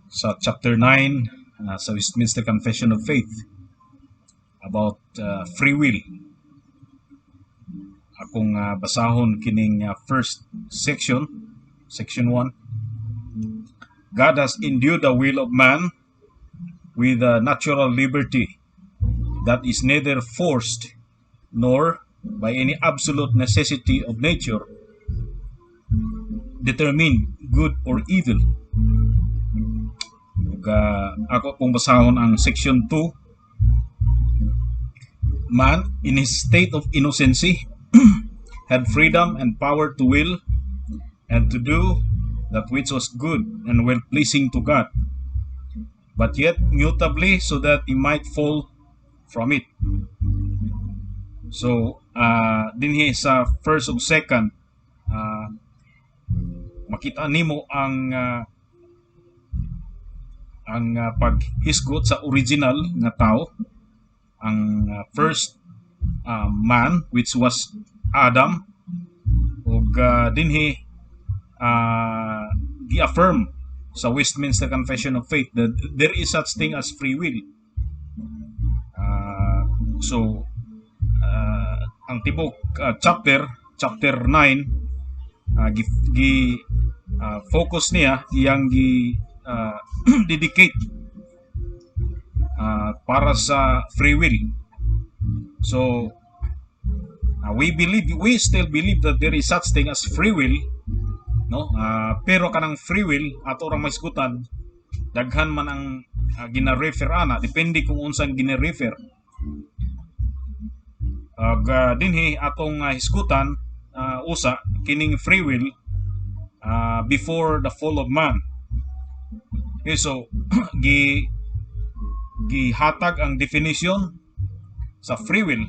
sa chapter 9 sa Westminster Confession of Faith about free will. Akong basahon kining first section, section 1. God has endued the will of man with a natural liberty that is neither forced nor by any absolute necessity of nature determine good or evil. Ako kung basahon ang section 2, man in his state of innocency had freedom and power to will and to do that which was good and well pleasing to God, but yet mutably so that he might fall from it. So dinhi sa first ug second, makita nimo ang paghisgot sa original nga tao, ang first man which was Adam, ug dinhi gi-affirm sa Westminster Confession of Faith that there is such thing as free will. So ang tibok chapter 9 focus niya iyang dedicate para sa free will. So we still believe that there is such thing as free will, no? Pero kanang free will ato orang maisgutan daghan man ang gina-refer ana, depende kung unsan gina-refer. Dinhi atong hisgutan usa kining free will before the fall of man. Okay, so gihatag ang definition sa free will.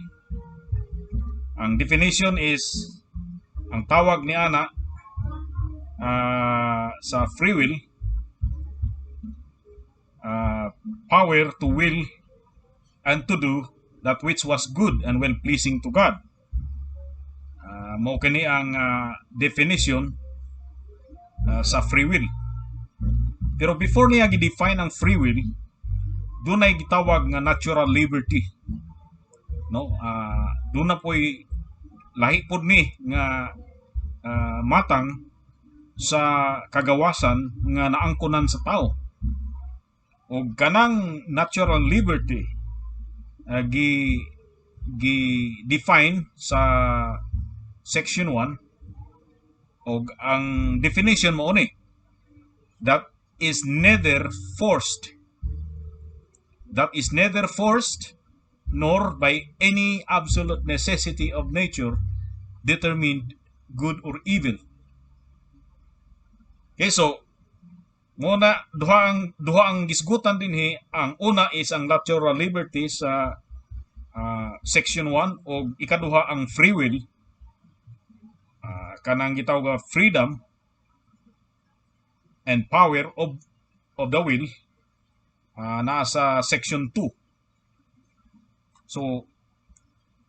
Ang definition is, ang tawag ni ana sa free will, power to will and to do that which was good and well pleasing to God. Mao kini ang definition sa free will. Pero before niya gi-define ang free will, dunay gitawag nga natural liberty. No, doon na po'y lahi pod ni nga matang sa kagawasan nga naangkonan sa tao. O kanang natural liberty gi-define sa section 1, o ang definition mo ni that is neither forced nor by any absolute necessity of nature determined good or evil. Okay, so muna duha ang gisgutan dinhi. Ang una is ang natural liberty sa section 1, o ikaduha ang free will, kanang gitawag freedom and power of the will, nasa section 2. So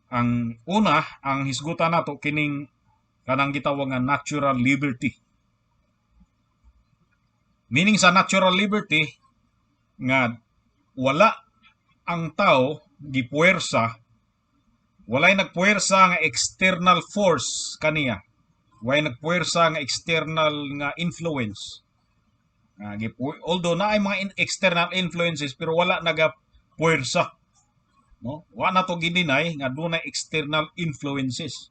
ang una, ang hisgutan nato kining kanang gitawag nga natural liberty. Meaning sa natural liberty nga wala ang tao gipuwersa, walay nagpuwersa nga external force kaniya, walay nagpuwersa nga external nga influence. Although na ay mga external influences, pero wala nagapuwersa, no? Wala na to gininay nga dunay external influences.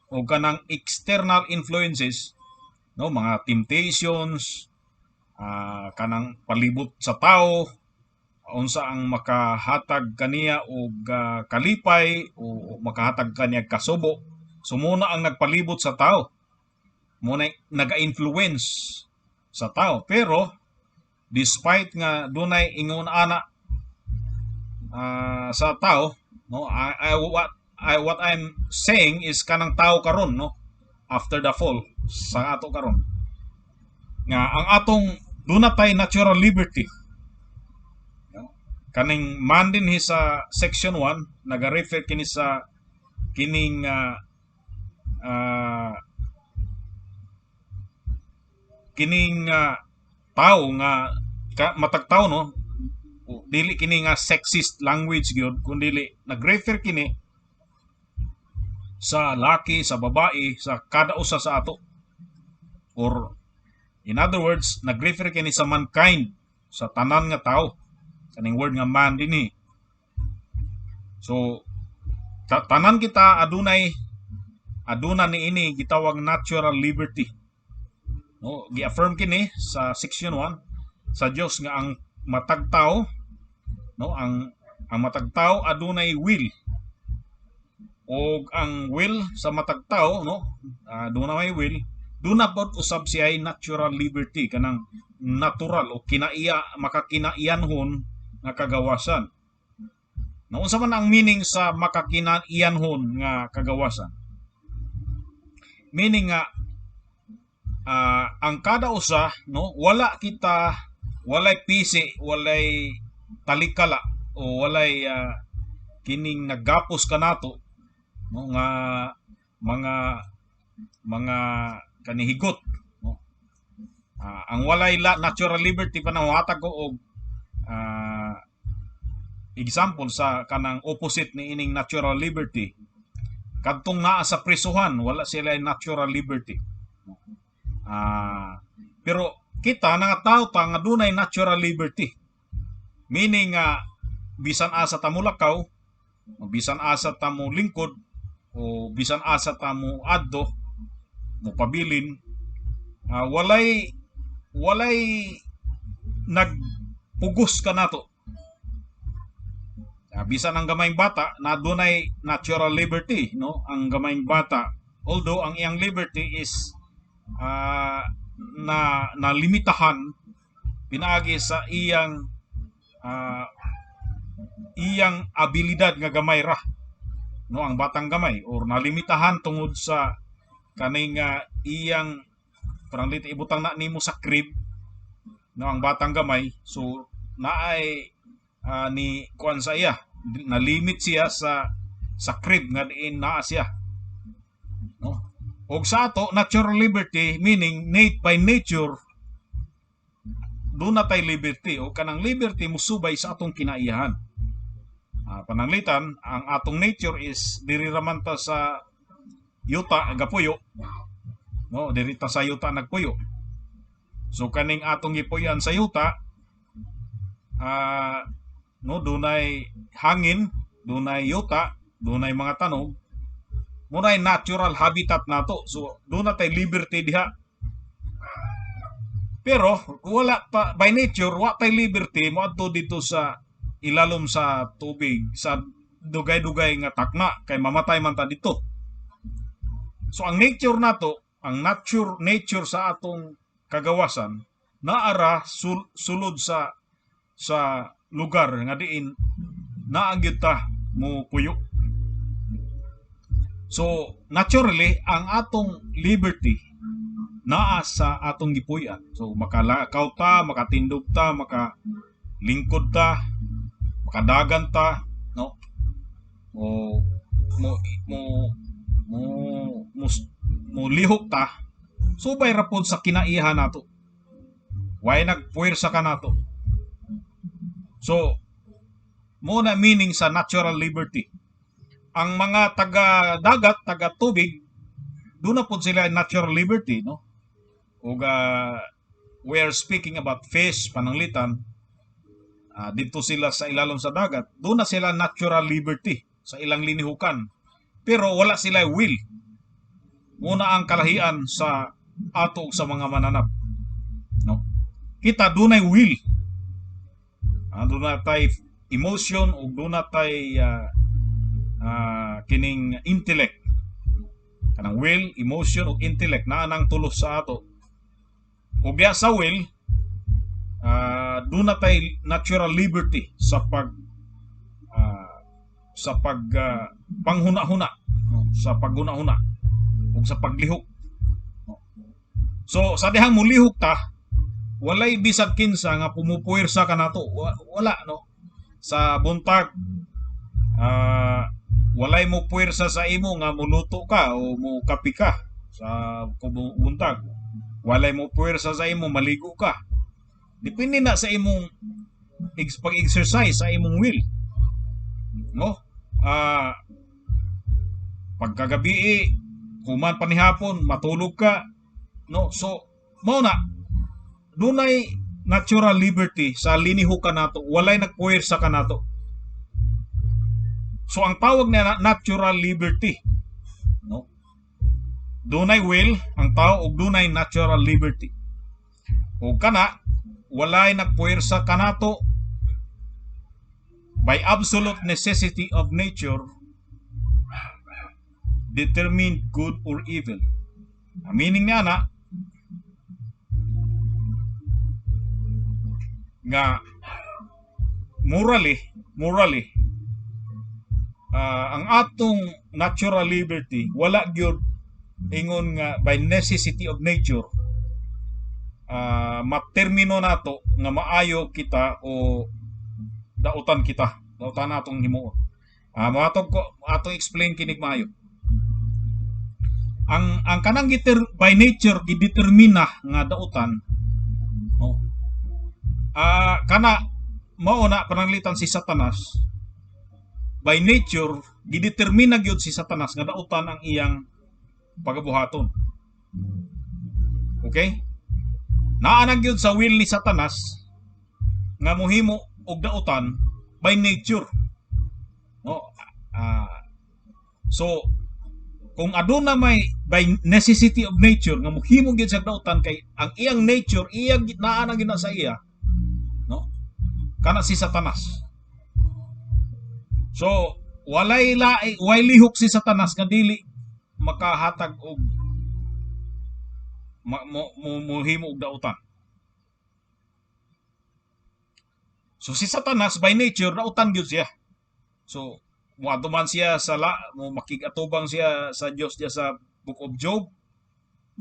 O kanang external influences, no, mga temptations, kanang palibot sa tao, unsa ang makahatag kaniya og kalipay o makahatag kaniya kasubo. So muna ang nagpalibot sa tao, muna naga-influence sa tao. Pero despite nga dunay ingon ana sa tao, no, what I'm saying is kanang tao karon, no, after the fall sa ato karon, nga ang atong dunay natural liberty. Kaning man din sa section 1 naga-refer kini sa kining tao nga matag tawo no, dili kini nga sexist language gyud, kun dili nag-refer kini sa laki, sa babae, sa kada usa sa ato, or in other words nag-refer kini sa mankind, sa tanan nga tao, kaning word nga man dinhi. So tanan kita aduna ni ini gitawag natural liberty, no, gi-affirm kini sa section 1 sa Dios nga ang matag tao, no, ang matag tao adunay will, o ang will sa matag tao, no, aduna may will, duna pod usab siya ay natural liberty, kanang natural o makakina'iyanhon nga kagawasan. No, unsa man ang meaning sa makakina'iyanhon nga kagawasan? Meaning nga ang kada usa, no, walay pisi, walay talikala, o walay kining naggapos kanato, no, nga mga kanihigot, no. Ang walay natural liberty panawatag ko og example sa kanang opposite ni ining natural liberty, kadtong naa sa prisuhan wala sila natural liberty. Pero kita nga tao ta nga dunay natural liberty, meaning bisan asa ta mulakaw, bisan asa ta mo lingkod, o bisan asa ta mo adto mo pabilin, walay nagpugos ka nato. Bisan ang gamayng bata na dunay natural liberty, no, ang gamayng bata, although ang iyang liberty is na limitahan pinaagi sa iyang abilidad nga gamay ra, no, ang batang gamay, or nalimitahan tungod sa kaning iyang parang dito ibutang na nimo sa crib, no, ang batang gamay, so naay ni kuan sa iya, na limit siya sa crib nga diin naa siya, no. Og sa ato natural liberty, meaning by nature do na tay liberty, o kanang liberty musubay sa atong kinaiyahan. Pananglitan, ang atong nature is diri raman ta sa yuta gapuyo, no, diri ta sa yuta nagpuyo. So kaning atong gipuyan sa yuta, no, dunay hangin, dunay yuta, dunay mga tanog, munay natural habitat nato, so doon na tay liberty diha. Pero wala pa by nature, wa tay liberty mo adto dito sa ilalom sa tubig, sa dugay-dugay nga takna, kay mamatay man ta dito. So ang nature nato, ang nature sa atong kagawasan naara sulod sa lugar nga diin naangyud ta mo puyo. So naturally ang atong liberty naa sa atong gipuy-an. So makalakaw ta, makatindog ta, makalingkod ta, makadagan ta, no, o mo lihok ta, subay ra pod sa kinaihan nato, way nagpuwersa ka nato. So mo na meaning sa natural liberty. Ang mga taga-dagat, taga-tubig, doon na po sila natural liberty, no? Ug we are speaking about fish, pananglitan, dito sila sa ilalom sa dagat, doon na sila natural liberty sa ilang linihukan. Pero wala sila will. Muna ang kalahian sa ato sa mga mananap, no? Kita dunay will. Doon na tay emotion, o doon na tay kining intellect, kanang will, emotion, o intellect na nang tulos sa ato. Ug diha sa will, doon na tay natural liberty sa panghuna-huna, no? Sa paghuna-huna ug sa paglihok, no? So sa dihang mulihok ta, walay bisag kinsa nga pumupuwersa ka nato, wala, no? Sa buntag, walay mo puwersa sa imo nga muluto ka o mo kapi ka sa buntag. Walay mo puwersa sa imo maligo ka, Depende na sa imong pag-exercise sa imong will, no? Ah, pagkagabi human panihapon matulog ka, no? So mao na dunay natural liberty sa liniho ka nato, walay nagpuwersa ka nato. So ang tawag na natural liberty, no? Dunay will ang tao ug dunay natural liberty. O kana walay nagpuwersa ka nato by absolute necessity of nature determined good or evil. Ang meaning niya na nga morally ang atong natural liberty wala gyud ingon nga by necessity of nature matermino nato nga maayo kita o dautan kita, dautan natong himuon. Atong explain kinig maayo. Ang kanang by nature gidetermina nga dautan, no? Kana mao na pananglitan si Satanas. By nature gidetermina gyud si Satanas nga dautan ang iyang pagabuhaton. Okay? Naanag gyud sa will ni Satanas nga mohimo og dautan by nature. No? So kung aduna may by necessity of nature nga mohimo gyud sa dautan kay ang iyang nature iyang naanag gyud na sa iya, no? Kana si Satanas. So walay lihok si Satanas nga dili makahatag og mohimo og dautan. So si Satanas by nature dautan gyud siya. So moadto siya sa mo makigatubang siya sa Dios diya sa Book of Job.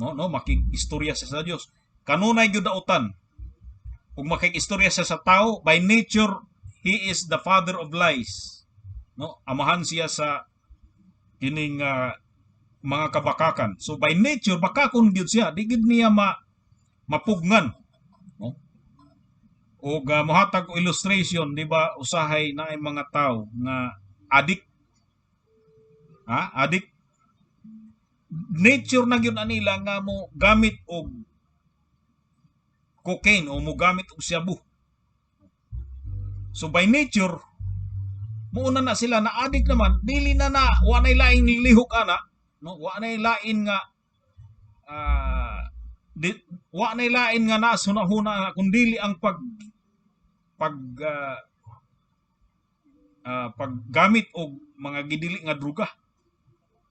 No, makig-istorya siya sa Dios. Kanunay gyud dautan. Kung makig-istorya siya sa tao, by nature he is the father of lies. No, amahan siya sa kining mga kabakakan. So by nature bakakon gyud siya, di gyud niya mapugnan. No? O mohatag og illustration, di ba, usahay na ay mga tao nga adik. Adik. Nature na gyud anila nga mo gamit og cocaine o mo gamit og shabu. So by nature muuna na sila na adik naman, dili na wa nay laing lihok ana, no? Wa nay lain nga wa nay lain nga nasunahuna kundi ang paggamit og mga gidili nga druga.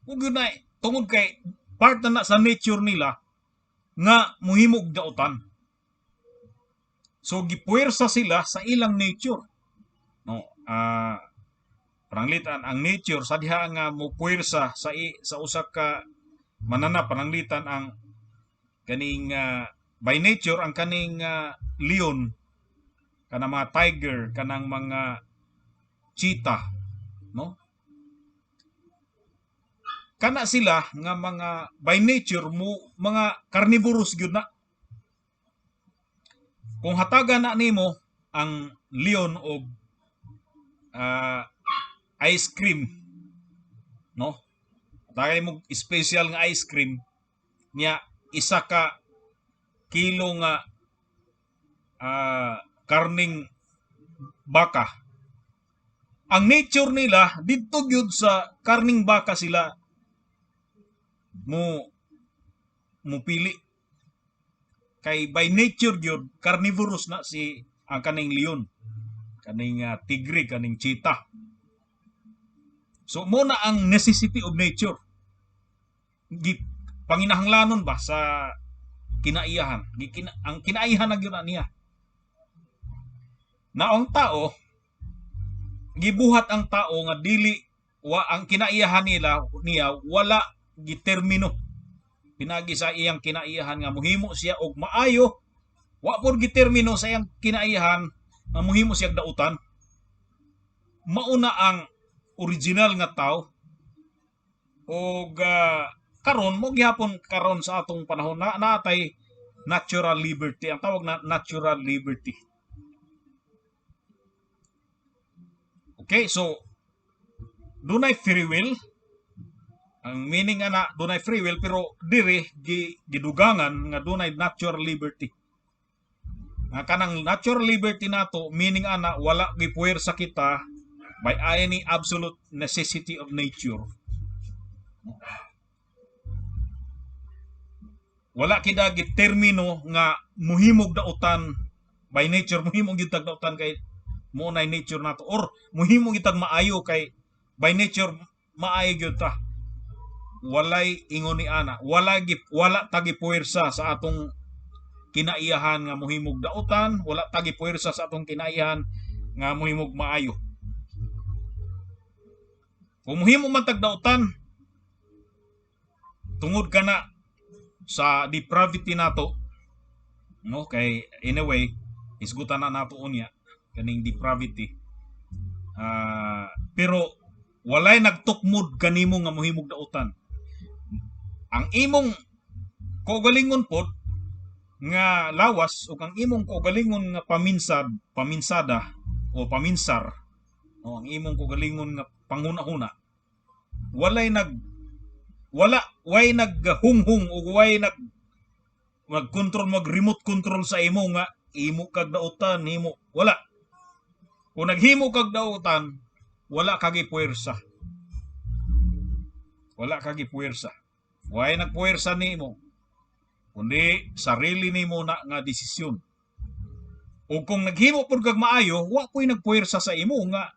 Ug yun na tungod kay part na sa nature nila nga muhimo og dautan. So gipuwersa sila sa ilang nature. No, pananglitan ang nature sa diha nga mupuwersa sa usa ka manana, pananglitan ang kaning by nature ang kaning leon, kanang mga tiger, kanang mga cheetah, no? Kana sila nga mga by nature mga carnivorous gyud na. Kung hatagan na nimo ang leon og ice cream, no? Hatagan mo special nga ice cream niya isa ka kilo nga karning baka. Ang nature nila didto gyud sa karning baka sila mupili. Kay by nature gyud carnivorous na si ang kaning leon, kaning tigre, kaning cheetah. So mo na ang necessity of nature. Panginahanglanon ba sa kinaiyahan? Ang kinaiyahan na gyud niya. Na ang tao gibuhat ang tao nga dili ang kinaiyahan niya wala gitermino. Pinagi sa iyang kinaiyahan nga muhimo siya og maayo, wa pod gitermino sa iyang kinaiyahan nga muhimo siya dautan. Mauna ang original nga tao og karon mo gihapon karon sa atong panahon na natay natural liberty. Ang tawag na natural liberty. Okay, so dunay free will. Ang meaning ana dunay free will pero diri gidugangan nga dunay natural liberty. Nga kanang natural liberty nato meaning ana wala gipuwersa kita by any absolute necessity of nature. Wala kita gitermino nga muhimog dautan by nature, muhimog gitag dautan kay mo na nature nato or muhimog gitag maayo kay by nature maayo gyud ta. Walay ingon ni ana, wala tagi puwersa sa atong kinaiyahan nga muhimog dautan, wala tagi puwersa sa atong kinaiyahan nga muhimog maayo. Kung muhimog man tag dautan, tungod ka na sa depravity nato, no, kay anyway isgutan na nato unya kaning depravity, pero walay nagtukmod kanimo nga mohimog dautan. Ang imong kaugalingon pod nga lawas o ang imong kaugalingon nga paminsada o paminsar, o ang imong kaugalingon nga panghuna-huna, way naghunghung o way mag-control, mag-remote control sa imo nga imo kag dautan, himo wala. Kung naghimo kag dautan, wala kagi puwersa. Wala kagi puwersa. Way nagpuwersa nimo, kundi sarili nimo na nga desisyon. O kung naghimo pud kag maayo, wa ko'y nagpuwersa sa imo nga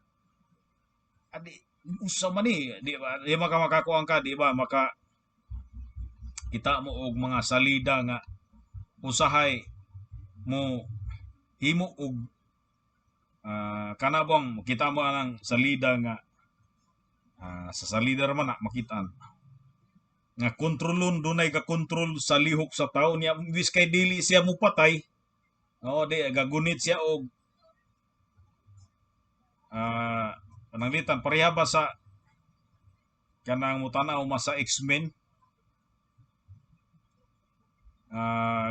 adi usa man ni, di ba? Di makakuan ka, di ba? Maka kita mo og mga salida nga usahay mo himo og kanabang kita mo anang salida nga sa salida raman na makitaan nga kontrolon, dunay ka kontrol sa lihok sa tao niya, wis kay dili siya mo patay, di gagunit siya og pananglitan pareha ba sa kanang mutanaw sa X-Men,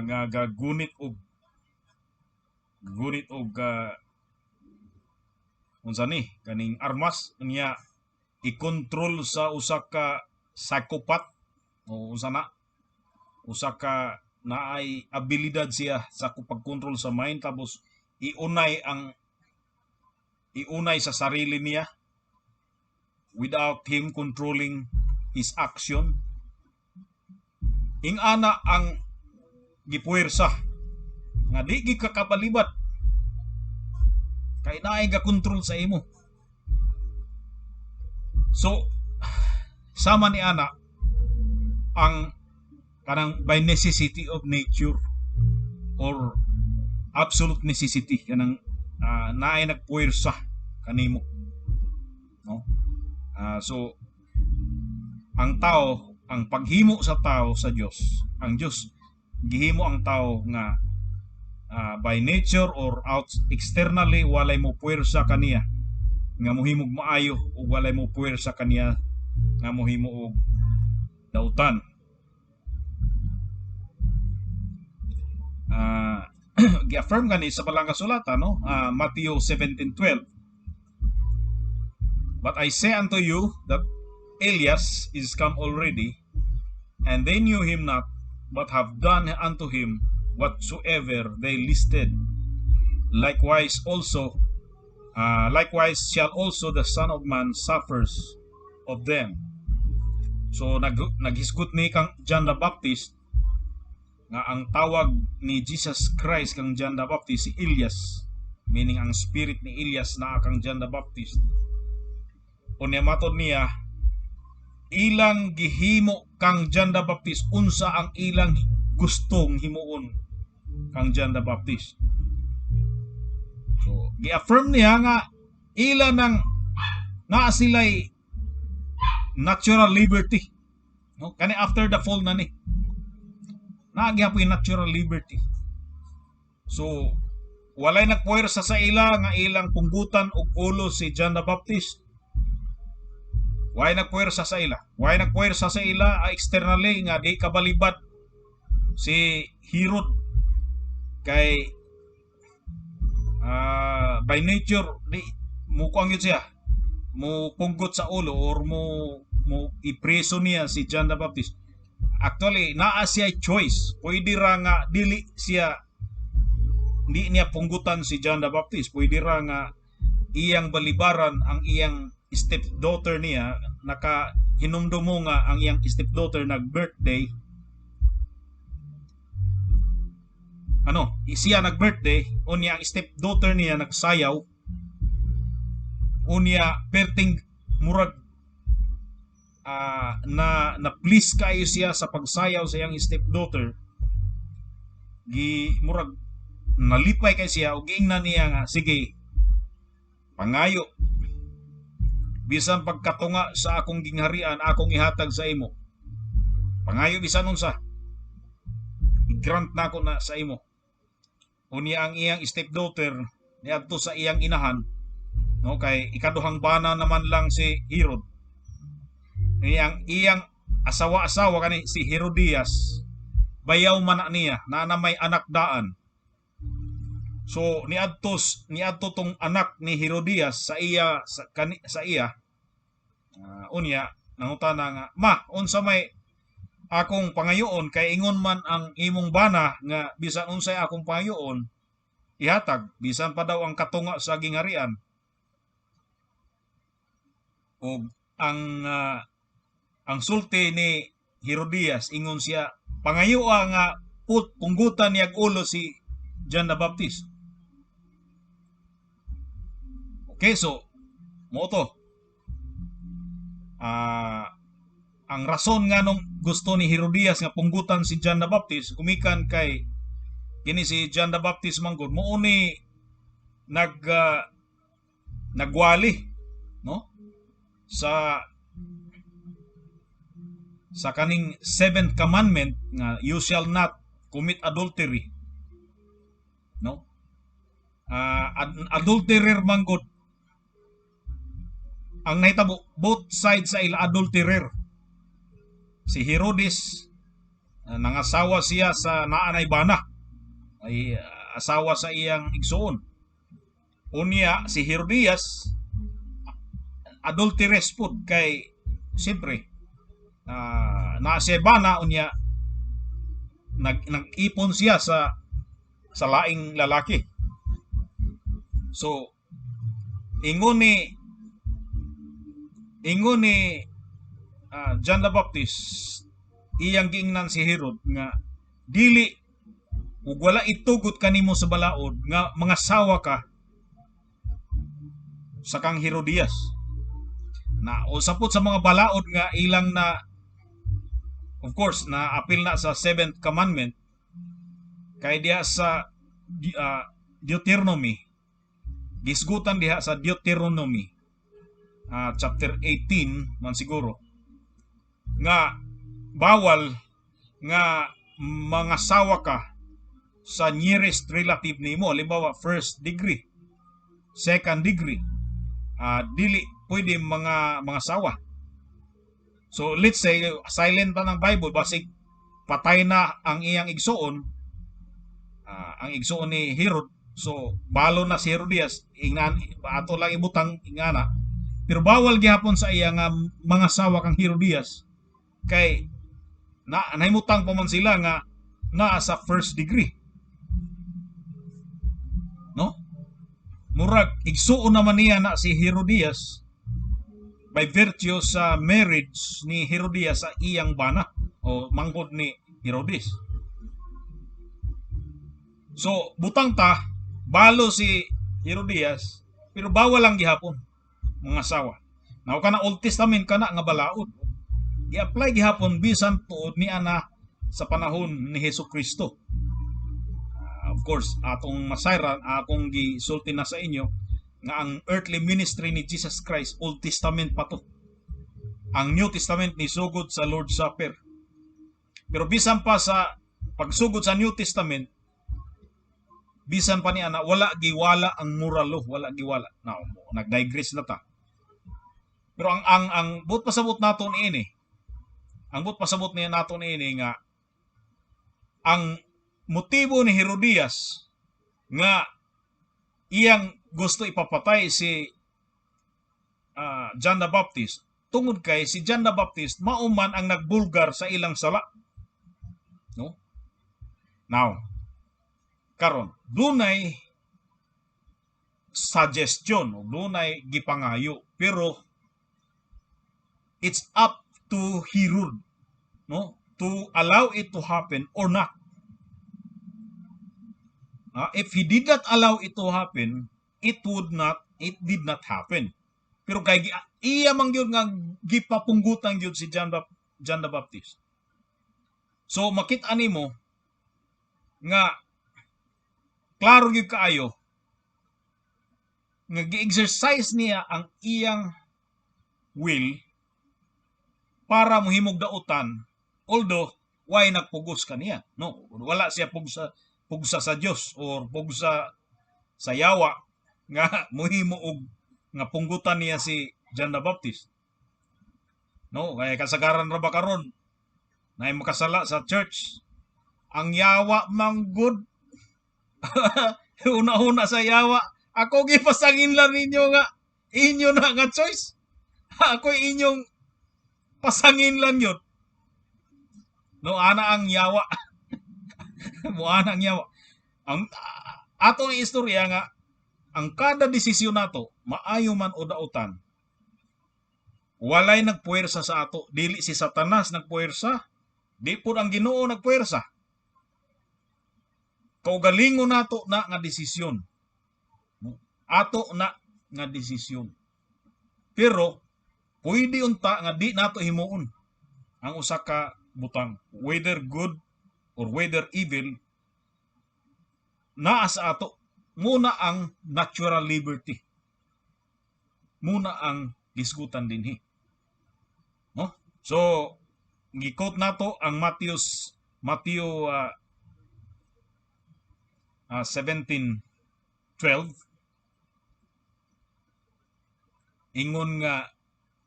nga gagunit og unsa ni kaning armas niya i-control sa usa ka psychopath o usa ka naay abilidad siya sa pagkontrol sa mind, tapos iunay sa sarili niya without him controlling his action. Ingana ang gipuwersa nga di gikakapalibat kay naay ga-control sa imo. So sama ni ana ang kanang by necessity of nature or absolute necessity kanang naay nagpuwersa kanimo, no? So ang tao, ang paghimo sa tao sa Dios, ang Dios gihimo ang tao nga by nature or externally walay mo puwersa kaniya nga mohimog maayo o walay mo puwersa kaniya nga mohimo og dautan. Gi-affirm gani sa palang kasulatan, no? Matthew 17:12. But I say unto you that Elias is come already, and they knew him not, but have done unto him whatsoever they listed. Likewise shall also the Son of Man suffers of them. So naghisgot ni kang John the Baptist nga ang tawag ni Jesus Christ kang John the Baptist si Elias, meaning ang spirit ni Elias na kang John the Baptist. Unya matod niya, ilang gihimo kang John the Baptist unsa ang ilang gustong himuon kang John the Baptist. So gi-affirm niya nga ila nang naa sila'y natural liberty, no? Kani after the fall na ni naagyapoy natural liberty. So walay nagpuwersa sa ila nga ilang punggutan og ulo si John the Baptist. Walay nagpuwersa sa ila. Walay nagpuwersa sa ila externally nga di kabalibad si Herod kay by nature di mo kuang yun siya mo punggot sa ulo or mo ipreso niya si John the Baptist. Actually naa siya choice, pwede ra nga dili siya, di niya punggutan si John the Baptist, pwede ra nga iyang balibaran ang iyang stepdaughter niya, naka hinumdumo nga ang iyang stepdaughter nag birthday, siya nag birthday unya ang stepdaughter niya nagsayaw, unya perting murag na please kayo siya sa pagsayaw sa iyang stepdaughter, gi murag nalipay kay siya ug giingnan niya nga sige pangayo, bisan pagkatunga sa akong gingharian akong ihatag sa imo, pangayo bisan unsa i-grant nako na sa imo. Unya ang iyang stepdaughter niadto sa iyang inahan, no, kay ikaduhang bana naman lang si Herod. Iyang asawa-asawa kani si Herodias, bayaw man na niya na may anak daan. So niadto tong anak ni Herodias sa iya unya nangutana nga, ma unsa may akong pangayoon, kay ingon man ang imong bana nga bisan unsay akong pangayoon ihatag, bisan pa daw ang katunga sa gingharian. O ang sulti ni Herodias ingon siya pangayoa nga punggutan niyag ulo si John the Baptist. Okay, so mo to ang rason nga nung gusto ni Herodias nga punggutan si John the Baptist kumikan kay kini si John the Baptist manggod mo ni nagwali, no, sa kaning seventh commandment nga you shall not commit adultery, no. Adulterer manggod ang nahitabo, both sides sa ila adulterer. Si Herodes nangasawa siya sa naanay bana, ay asawa sa iyang igsoon. Unya si Herodias adulteress pud kay siyempre na siya bana, unya nag-ipon siya sa laing lalaki. So ingon ni John the Baptist, iyang giingnan si Herod nga dili ug wala itugot kanimo sa balaod nga mangasawa ka sa kang Herodias. Na usapot sa mga balaod nga ilang na, of course na apil na sa 7th commandment, kay diha sa Deuteronomy, gisgutan diha sa Deuteronomy chapter 18 man siguro, nga bawal nga mangasawa ka sa nearest relative nimo, halimbawa first degree, second degree, dili pwede mga sawa. So let's say silent pa ng Bible, basig patay na ang iyang igsoon, ang igsoon ni Herod, so balo na si Herodias, ato lang ibutang ingana, pero bawal gihapon sa iya nga mga sawa kang Herodias, kay nahimutang pa man sila nga naa sa first degree, no. Murag igsuon naman niya na si Herodias by virtue sa marriage ni Herodias sa iyang bana o manggod ni Herodes. So butang ta balo si Herodias, pero bawal lang gihapon mga asawa. Now kana Old Testament kana nga balaod, i-apply gihapon bisan tuod ni ana sa panahon ni Hesus Kristo. Of course atong masayran, akong gisulti na sa inyo nga ang earthly ministry ni Jesus Christ Old Testament pa to. Ang New Testament ni sugod sa Lord's Supper. Pero bisan pa sa pagsugod sa New Testament, bisan pa ni ana wala giwala ang moral law, wala giwala. Now, nag-digress na ta. Pero ang but pasabot naton ini, ang but pasabot niya naton ini nga ang motibo ni Herodias nga iyang gusto ipapatay si John the Baptist tungod kay si John the Baptist mauman ang nagbulgar sa ilang sala, no? Now, karon dunay suggestion o dunay gipangayo, pero it's up to Herod, no, to allow it to happen or not. If he did not allow it to happen, it did not happen. Pero kay iya man gyud nga gipapunggutan gyud si John the Baptist. So makita nimo nga klaro gyud kaayo nga gi-exercise niya ang iyang will para mohimog dautan, although why nagpugos kaniya, no, wala siya pugsa sa Dios or pugsa sa yawa nga mohimo og nga punggutan niya si John the Baptist, no, kaya kasagaran ra ba karon na makasala sa church ang yawa manggod. Una-una sa yawa, ako gipasangin lang ninyo nga inyo na nga choice. Ako inyong pasangin lang yun. No, ana ang yawa. Mo ana ang yawa. Ang atong istorya nga ang kada desisyon nato, maayo man o dautan, walay nagpuwersa sa ato, dili si Satanas nagpuwersa, di pud ang Ginoo nagpuwersa. Kaugalingon nato na nga desisyon. Ato na nga desisyon. Pero pwede unta nga di nato himuon ang usa ka butang, whether good or whether evil, naa sa ato muna ang natural liberty. Muna ang gisgutan dinhi. No? So gi-quote nato ang Matthew 17:12, ingon nga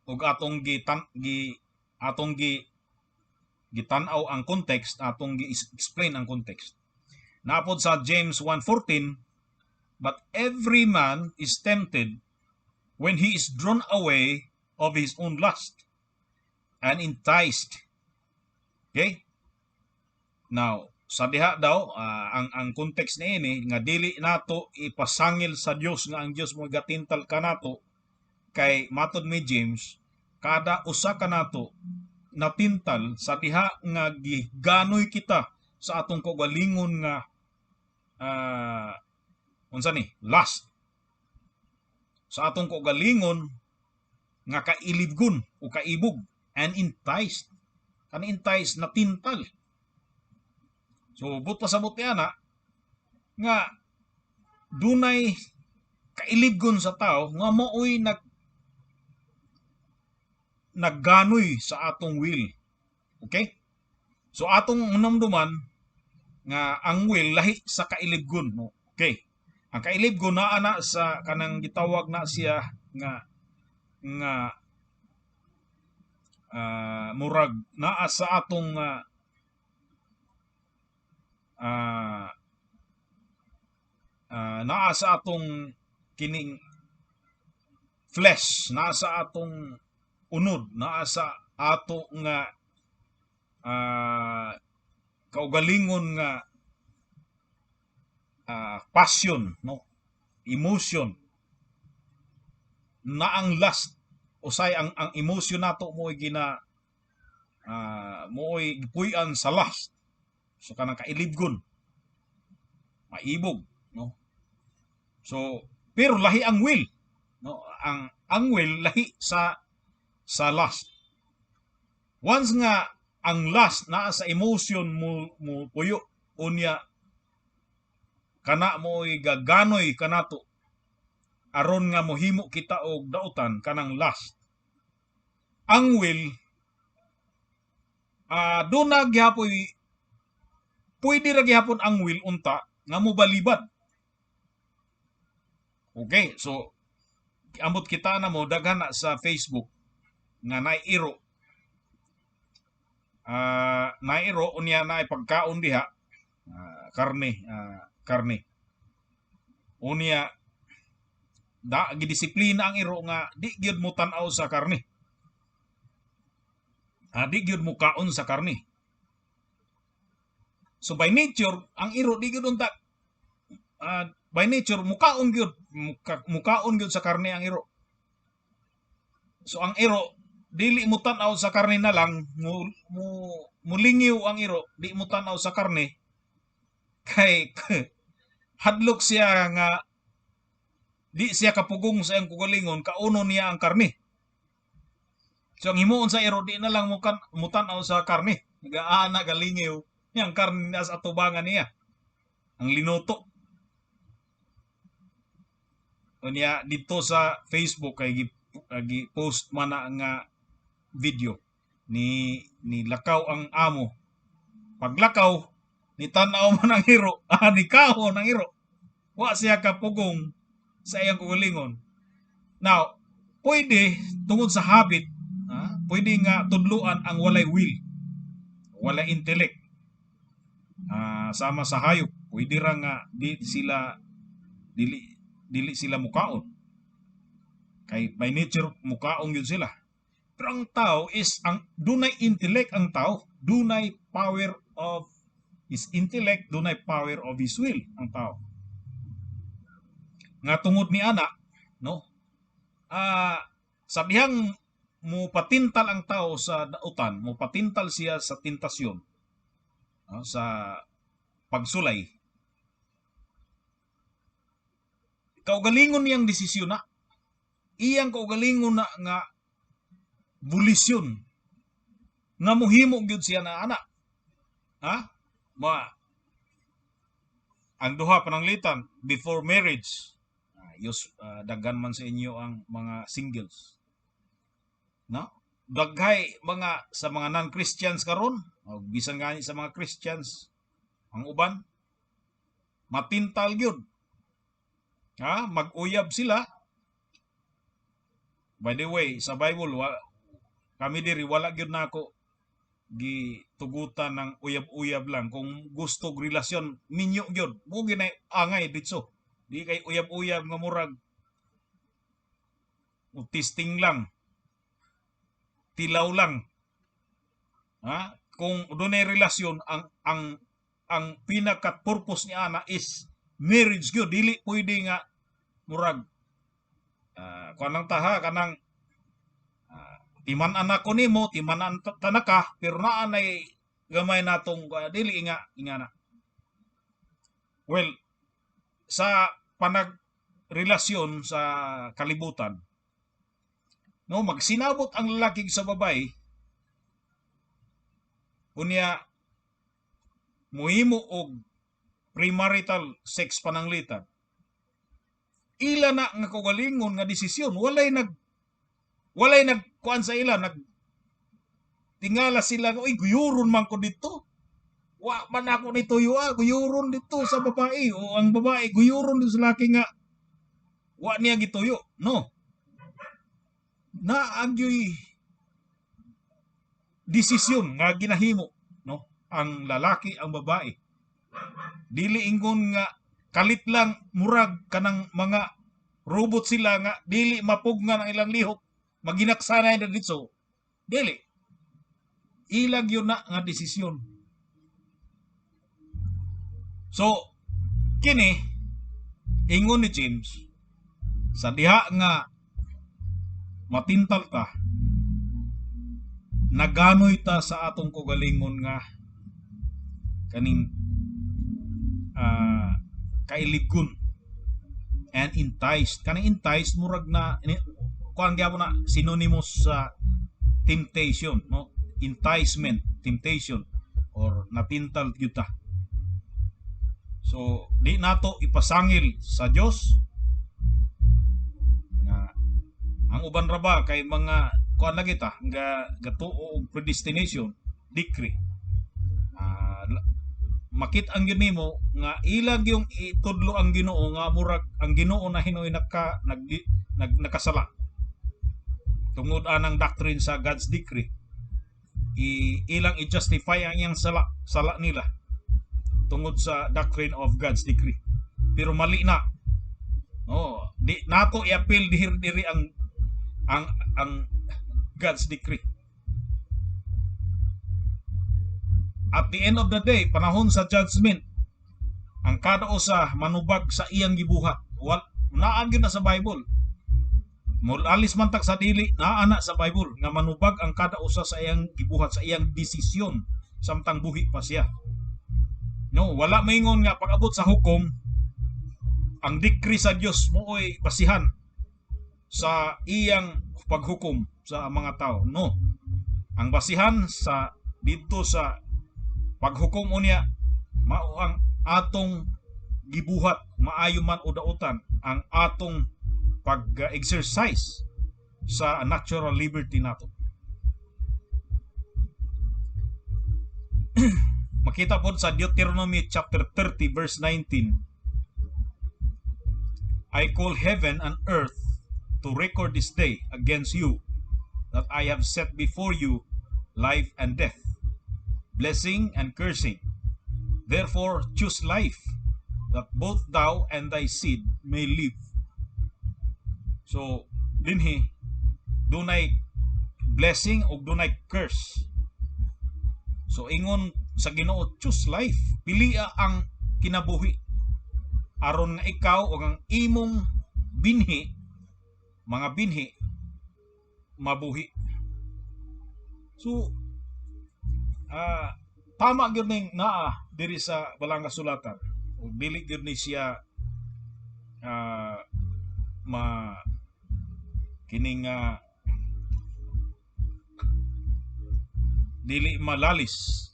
og atong gitan-aw ang context, atong gi-explain ang context. Napod sa James 1:14, but every man is tempted when he is drawn away of his own lust and enticed. Okay? Now, sa diha daw, ang context niini nga dili nato ipasangil sa Dios nga ang Dios mo gatintal kanato, kay matod ni James, kada usa kanato natintal sa diha nga giganoy kita sa atong kaugalingon nga unsa ni lust, sa atong kaugalingon nga kailibgon o kaibog, and enticed, natintal. So but pasabot ana nga dunay kailibgon sa tao nga maoy nagganoy sa atong will. Okay? So atong unamduman nga ang will lahi sa kailibgon, no? Okay. Ang kailibgon naa na sa kanang gitawag na siya nga murag naa sa atong naa sa atong kining flesh, naa sa atong unod, naa sa ato nga kaugalingon nga passion, no, emotion, na ang lust, usay ang emotion nato mo'y mo'y gipuy-an sa lust. So kanang kailibgon, maibog, no? So pero lahi ang will, no? Ang will lahi sa lust. Once nga ang lust naa sa emotion mo puyo, unya kana mo'y gaganoy kanato aron nga mohimo kita og dautan kanang lust. Ang will doon na gihapoy, pwede ra gihapon ang will unta nga mobalibad. Okay, so ambot kita na mo daghan na sa Facebook nga nairo unya na pagkaon diha, karne. Unya gidisiplina ang iro nga di gyud mo tan-aw sa karne. Di gyud mo kaon sa karne. So by nature ang iro di gyud unta by nature mukaon gyud sa karne ang iro. So ang iro dili mo tan-aw sa karne na lang, mulingiw ang iro, di mo tan-aw sa karne kay hadlok siya nga di siya kapugong sa iyang kugalingon, kauno niya ang karne. So ang himuon sa iro di na lang mo tan-aw sa karne, gaana galingiw yang karne as atubangan niya ang linuto. Unya dito sa Facebook kay gi-post man na nga video ni lakaw ang amo. Paglakaw ni tan-aw man ang hiro, ni kahon ang hiro. Wa siya kapugong sa iyang kugalingon. Now, pwede tungod sa habit, pwede nga tudluan ang walay will, walay intellect. Sama sa hayop, pwede ra nga dili sila mukaon. Kay by nature mukaon gyud sila. Pero ang tao is dunay intellect ang tao, dunay power of his intellect, dunay power of his will ang tao. Nga tungod ni ana, no? Sa dihang mo patintal ang tao sa dautan, mo patintal siya sa tentasyon, sa pagsulay. Kaugalingon niyang desisyon na, iyang kaugalingon na nga bulisyon nga muhimo gyud siya na ana. Ang duha pananglitan before marriage. Daghan man sa inyo ang mga singles. No? Daghay sa mga non-Christians karon, o bisan gani sa mga Christians, ang uban matintal gyud. Mag-uyab sila. By the way, sa Bible, kami diri wala gyud nako gitugutan ng uyab-uyab lang. Kung gusto relasyon minyo gyud, mo ginay angay ditso. Di kay uyab-uyab nga murag testing lang. Tilaw lang. Kung dunay relasyon, ang pinaka-purpose ni ana is marriage gyud, dili pwede nga murag kanang taha kanang timan anak ko nimo, timan tanaka, pero naa nay gamay natong dili nga na. Well, sa panagrelasyon sa kalibutan, no, magsinabot ang lalaki sa babae, unya muhimo og premarital sex pananglitan. Ila na nga kaugalingon nga desisyon, walay nagkuan sa ila, tingala sila nga, guyuron man ko dito. Wa man ako ni tuyo, guyuron dito sa babae, o ang babae guyuron dito sa laki nga wa niya gituyo. No. Naagyoy desisyon nga ginahimo, no, ang lalaki, ang babae. Dili ingon nga kalit lang murag kanang mga robot sila nga dili mapugnan ang ilang lihok, maginaksanay na dito. Dili. Ilag yun na nga desisyon. So, kini ingon ni James, sa diha nga matintal ta, naganoy ta sa atong kaugalingon nga kaning kailigon and enticed. Kaning enticed murag na kuan gyapon na synonymous sa temptation, no? Enticement, temptation, or natintal gyud ta. So di nato ipasangil sa Dios nga ang uban ra ba kay mga kuan lagi ta nga gatuo og predestination, decree. Makit ang yun nimo nga ilag yung itudlo ang Ginoo nga murag ang Ginoo na hinoy nakasala tungod anang doctrine sa God's decree. Ilang i-justify ang iyang sala nila. tungod sa doctrine of God's decree. Pero mali na. Oh, di nato i-appeal diri ang God's decree. At the end of the day, panahon sa judgment, ang kada usa manubag sa iyang gibuhat. Naa gyud na sa Bible. Mulalis man tak sa dili, naa na sa Bible nga manubag ang kada usa sa iyang gibuhat, sa iyang desisyon samtang buhi pa siya. No, wala maingon nga pag-abot sa hukom ang decree sa Dios mooy basihan sa iyang paghukom sa mga tao. No. Ang basihan sa dito sa paghukom unya mao ang atong gibuhat, maayo man o dautan, ang atong pag-exercise sa natural liberty nato. Makita po sa Deuteronomy chapter 30 verse 19. I call heaven and earth to record this day against you that I have set before you life and death, blessing and cursing. Therefore choose life, that both thou and thy seed may live. So, dinhi, dunay blessing o dunay curse. So, ingon sa Ginoo, choose life. Pilia ang kinabuhi. Aron nga ikaw o ang imong binhi, mga binhi, mabuhi. So, tama gyud ning naa diri sa balang kasulatan. O dili gyud ni siya kining dili malalis.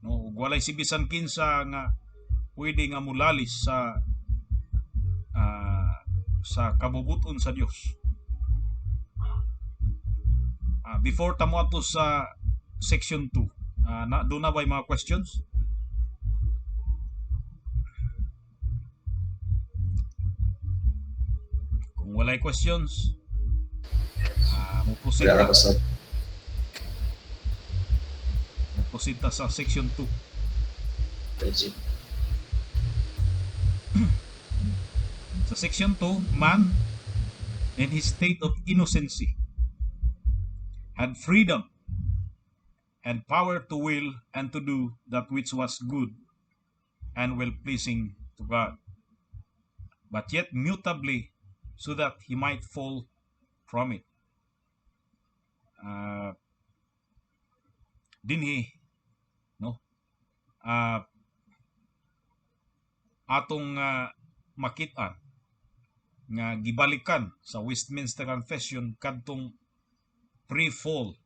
No, walay si bisan kinsa nga pwede nga mulalis sa kabubuton sa Dios. Before tamo ato sa section 2, doon na ba yung mga questions? Kung walay questions, muproceed ta sa section 2. Sa section 2, man in his state of innocency had freedom and power to will and to do that which was good and well-pleasing to God, but yet mutably, so that he might fall from it. Dinhi, no? Atong makita nga gibalikan sa Westminster Confession kadtong pre-fall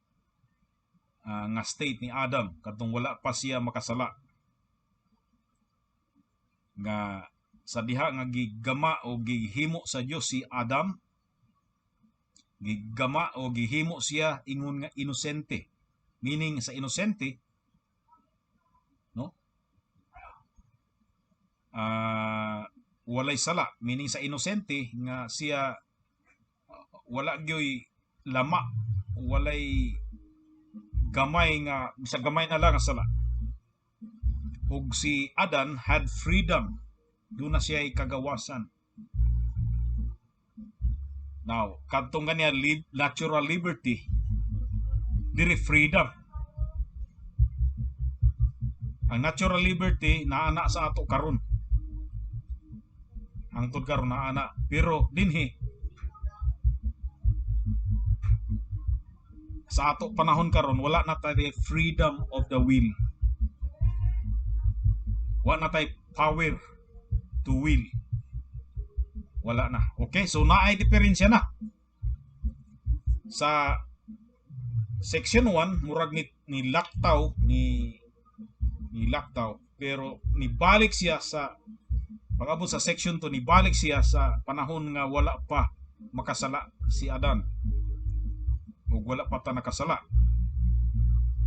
nga state ni Adam, kadtong wala pa siya makasala, nga sa diha nga gigama o gihimo sa Dios si Adam, gigama o gihimo siya ingon nga inosente, meaning sa inosente, no, walay sala, meaning sa inosente nga siya wala gyoy lama, walay gamay nga, sa gamay na lang sala. Ug si Adan had freedom, doon na siya ay kagawasan. Now, kadtong kanya natural liberty, diri freedom. Ang natural liberty naana sa ato karon. Hangtod karon naana, pero dinhi sa ato panahon karon wala na tayo freedom of the will. Wala na tayo power to will. Wala na. Okay? So naay diferensya na. Sa section 1 murag ni laktaw ni laktaw, pero nibalik siya sa pag-abot sa section 2, nibalik siya sa panahon nga wala pa makasala si Adan. O wala pa ta nakasala.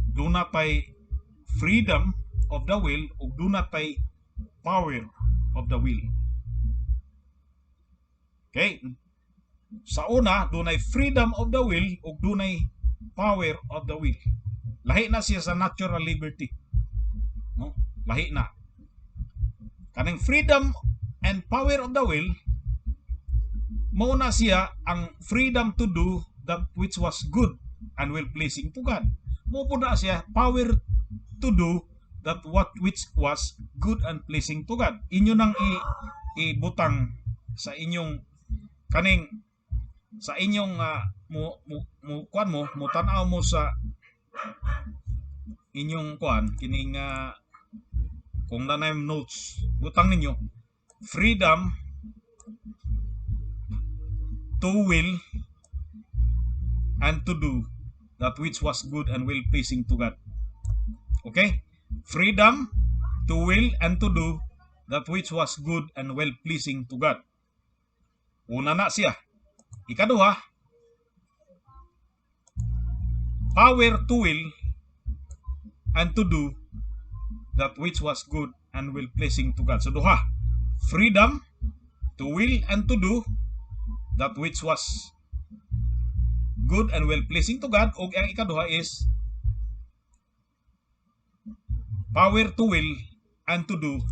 Doon na tay freedom of the will o doon na tay power of the will. Okay? Sa una, doon ay freedom of the will o doon ay power of the will. Lahi na siya sa natural liberty. No? Lahi na. Kaning freedom and power of the will, mao na siya ang freedom to do that which was good and well pleasing to God. Mao po na siya power to do that what which was good and pleasing to God. Inyo nang ibutang sa inyong kaning sa inyong kuan mo tan-aw mo sa inyong kuan kining kung nanay notes, butang ninyo freedom to will and to do that which was good and well pleasing to God. Okay? Freedom to will and to do that which was good and well pleasing to God. Una na siya. Ikaduha, power to will and to do that which was good and well pleasing to God. So duha, freedom to will and to do that which was good and well pleasing to God. O ang ikaduha is power to will and to do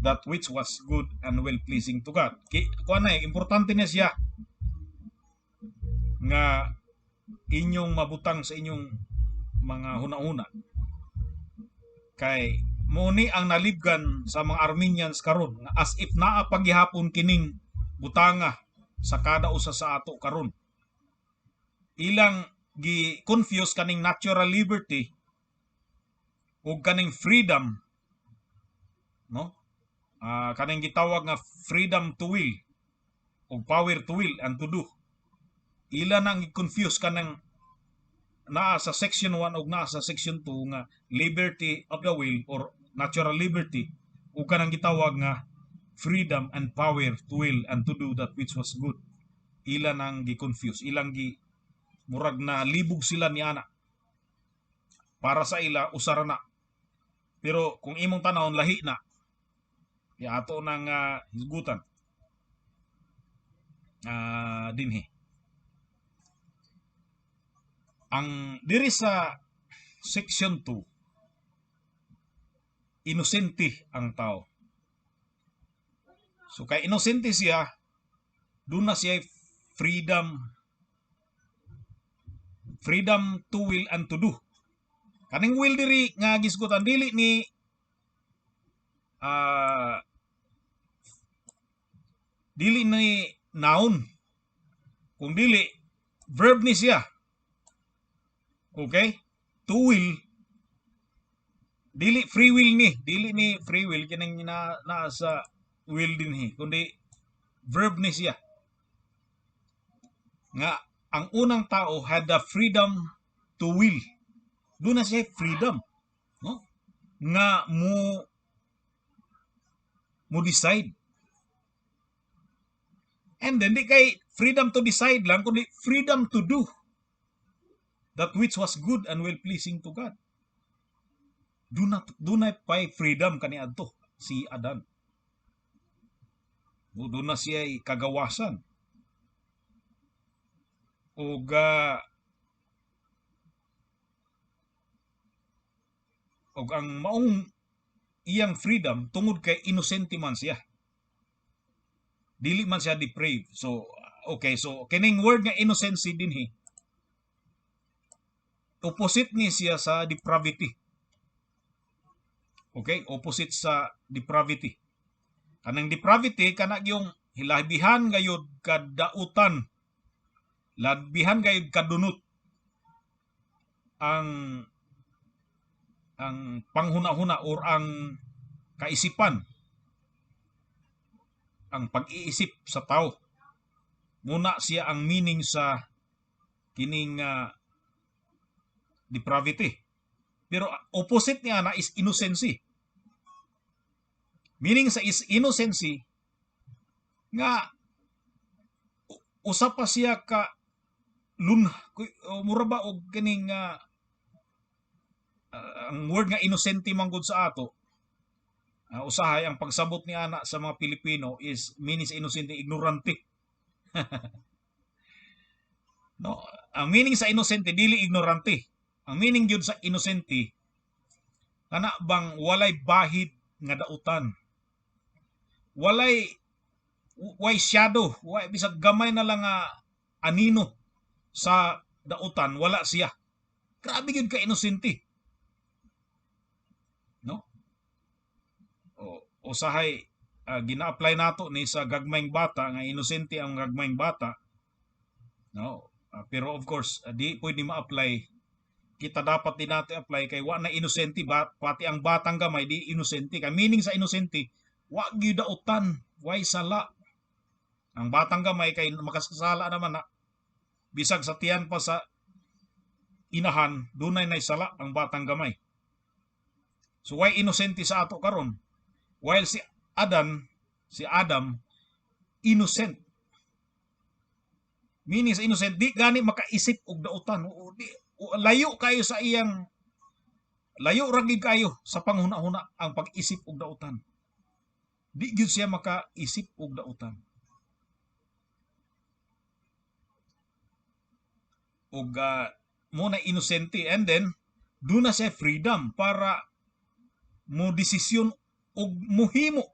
that which was good and well pleasing to God. Kuan na importante na siya nga inyong mabutang sa inyong mga huna-huna. Kay muni ang nalibgan sa mga Armenians karon as if naa paghihapon kining butanga sa kada usa sa ato karon. Ilang gi-confuse kaning natural liberty ug kaning freedom, no? Kaning gitawag nga freedom to will ug power to will and to do. Ila nang gi-confuse kanang naa sa section 1 ug naa sa section 2 nga liberty of the will or natural liberty ug kanang gitawag nga freedom and power to will and to do that which was good. Ila nang gi-confuse, ilang murag na libog sila ni ana. Para sa ila usara na. Pero kung imong tanawon lahi na, ya ato nang hisgutan dinhi. Ang diri sa section 2, inosente ang tao. So kay inosente siya, doon na siya freedom to will and to do. Kaning will diri nga gisgutan dili ni noun, kung dili verb ni siya. Okay? To will, dili free will ni free will kining na sa will dinhi, kundi verb ni siya. Nga ang unang tao had the freedom to will. Doon na siya freedom, no? Nga mo decide. And then di kay freedom to decide lang, kundi freedom to do that which was good and well pleasing to God. Do na pay freedom kaniadto si Adan. Doon na siya kagawasan. O ang maong iyang freedom tungod kay inosente man siya. Dili man siya depraved. So okay, so kining word nga innocency dinhi, opposite ni siya sa depravity. Okay, opposite sa depravity. Kanang depravity kana yung hilabihan gayud kadautan, labihan gayud kadunot ang panghuna-huna or ang kaisipan, ang pag-iisip sa tao. Muna siya ang meaning sa kining depravity. Pero opposite niya na is innocency. Meaning sa is innocency nga usa pa siya ka mura ba og kining ang word nga inosente man gud sa ato, usahay ang pagsabot ni ana sa mga Pilipino is meaning sa inosente ignorante. No, ang meaning sa inosente dili ignorante. Ang meaning gyud sa inosente kana bang walay bahid nga dautan. walay shadow, way bisag gamay na lang nga anino sa dautan, wala siya. Grabe gyud ka inosente, no? Usahay gina-apply nato ni sa gagmayng bata nga inosente ang gagmayng bata, no? Pero of course, di pwede ma-apply. Kita dapat din natin apply kay wa na inosente ba pati ang batang gamay di inosente kay meaning sa inosente wa gyud dautan, way sala. Ang batang gamay kay makasala naman na bisag sa tiyan pa sa inahan dunay nay sala ang batang gamay. So why inosente sa ato karon? While si Adam innocent. Meaning sa innocent di gani makaisip og dautan. Layo kayo sa iyang layo ra gid kayo sa panghuna-huna ang pag-isip og dautan. Di gyud siya makaisip og dautan. Og muna inosente and then do na siya freedom para mo desisyon og muhimo.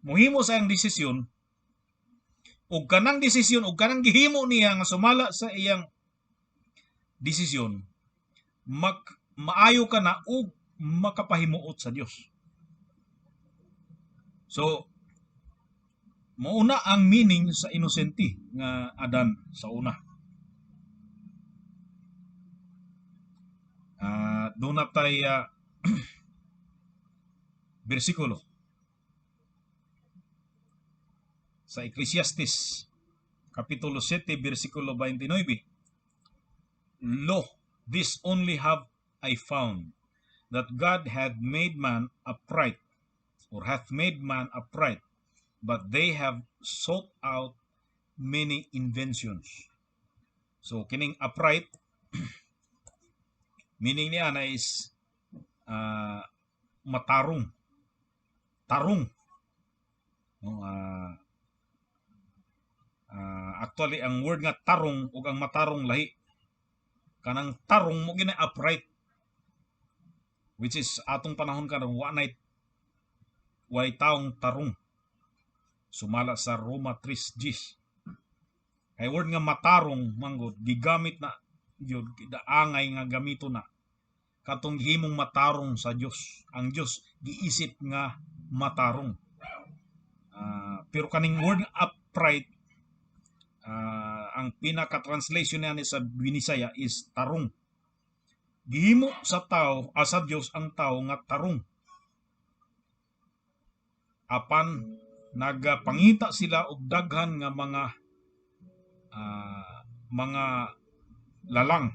Muhimo sa iyang desisyon og kanang desisyon og kanang gihimo niya nga sumala sa iyang desisyon maayo ka na og makapahimuot sa Dios. So mauna ang meaning sa inosente nga Adan sa una. Doon na tayo bersikulo sa Ecclesiastes Kapitulo 7, versikulo 29. Lo, this only have I found, that God hath made man upright, or hath made man upright, but they have sought out many inventions. So, kining upright, meaning niya na is matarong. Tarong. No, actually, ang word nga tarong ug ang matarong lahi. Kanang tarong mo gina upright, which is atong panahon karon way taong tarong. Sumala sa Roma 3:10. Kay word nga matarong manggod gigamit na gyud daangay nga gamito na katong himong matarong sa Dios. Ang Dios giisip nga matarong. Pero kaning word upright, ang pinaka-translation niya sa Binisaya is tarong. Gihimo sa tao, sa Dios ang tao nga tarong. Apan nagapangita sila og daghan nga mga lalang.